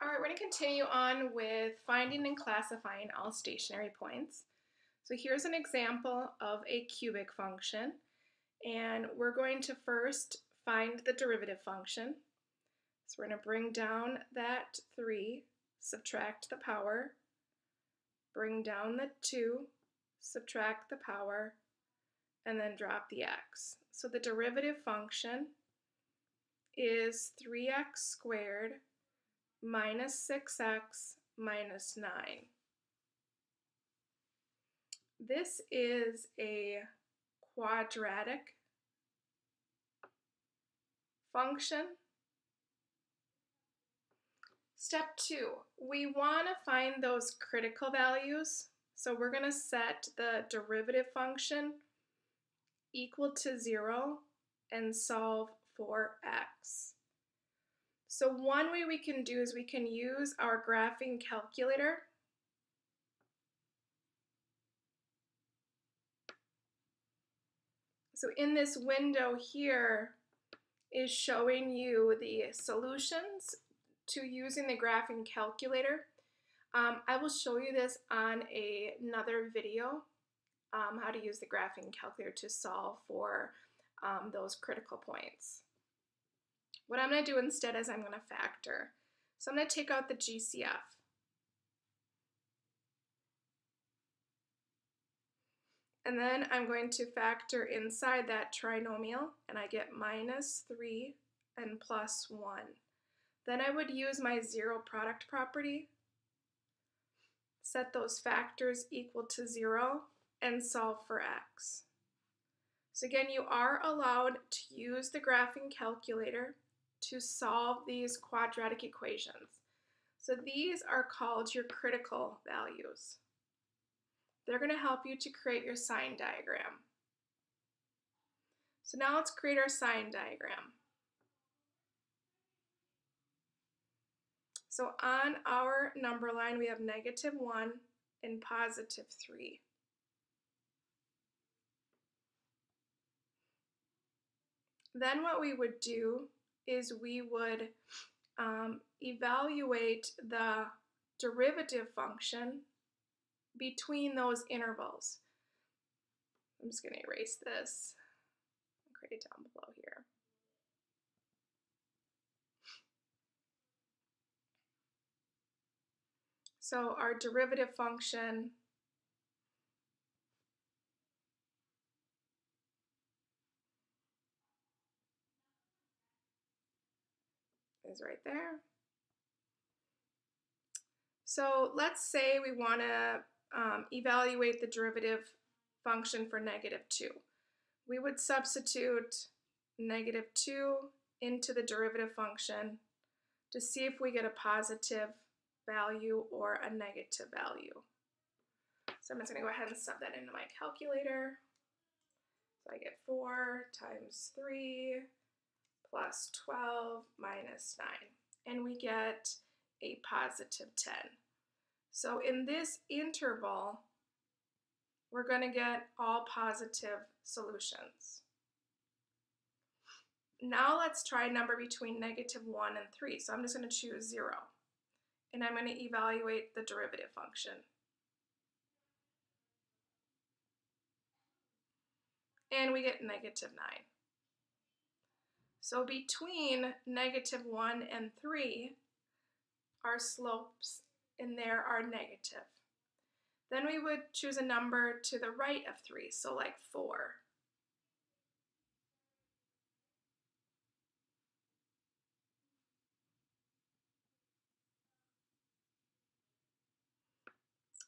All right, we're going to continue on with finding and classifying all stationary points. So here's an example of a cubic function, and we're going to first find the derivative function. So we're going to bring down that 3, subtract the power, bring down the 2, subtract the power, and then drop the x. So the derivative function is 3x squared minus 6x minus 9. This is a quadratic function. Step 2, we want to find those critical values. So we're going to set the derivative function equal to 0 and solve for x. So one way we can do is we can use our graphing calculator. So in this window here is showing you the solutions to using the graphing calculator. I will show you this on another video, how to use the graphing calculator to solve for those critical points. What I'm going to do instead is I'm going to factor. So I'm going to take out the GCF. And then I'm going to factor inside that trinomial, and I get minus 3 and plus 1. Then I would use my zero product property, set those factors equal to 0, and solve for x. So again, you are allowed to use the graphing calculator to solve these quadratic equations. So these are called your critical values. They're going to help you to create your Sine diagram. So now let's create our Sine diagram. So on our number line, we have -1 and +3. Then what we would do is we would evaluate the derivative function between those intervals. I'm just going to erase this and create it down below here. So our derivative function is right there. So let's say we want to evaluate the derivative function for -2. We would substitute -2 into the derivative function to see if we get a positive value or a negative value. So I'm just going to go ahead and sub that into my calculator. So I get 4 times 3 plus 12 minus 9. And we get a positive 10. So in this interval, we're going to get all positive solutions. Now let's try a number between -1 and 3. So I'm just going to choose 0. And I'm going to evaluate the derivative function. And we get -9. So between -1 and 3, our slopes in there are negative. Then we would choose a number to the right of 3, so like 4.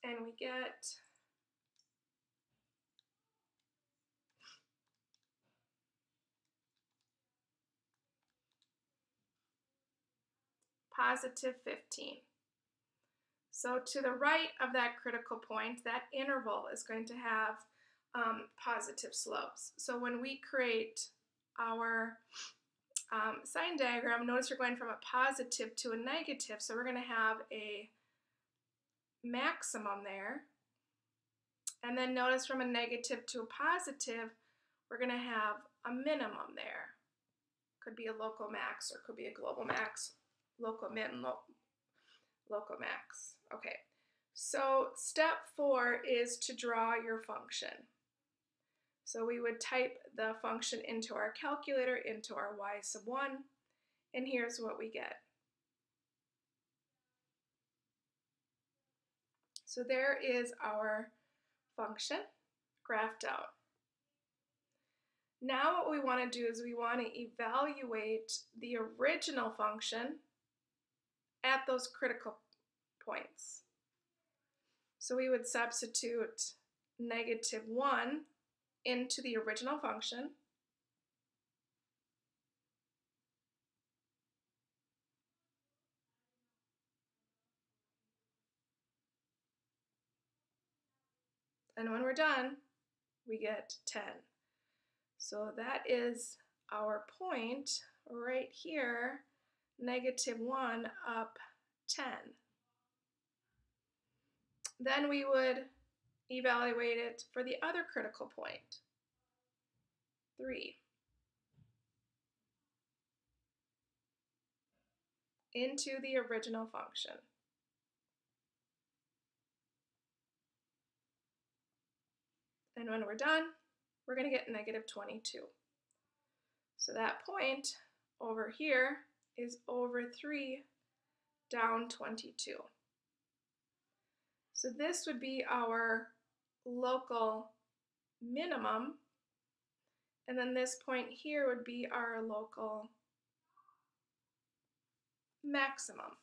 And we get positive 15. So to the right of that critical point, that interval is going to have positive slopes. So when we create our Sine diagram, notice we're going from a positive to a negative, so we're going to have a maximum there. And then notice from a negative to a positive, we're going to have a minimum there. Could be a local max or could be a global max, local min, local max. Okay, so step 4 is to draw your function. So we would type the function into our calculator, into our y sub 1, and here's what we get. So there is our function graphed out. Now what we want to do is we want to evaluate the original function at those critical points. So we would substitute -1 into the original function. And when we're done, we get 10. So that is our point right here, -1 up 10. Then we would evaluate it for the other critical point, 3, into the original function. And when we're done, we're going to get -22. So that point over here is over 3 down 22. So this would be our local minimum, and then this point here would be our local maximum.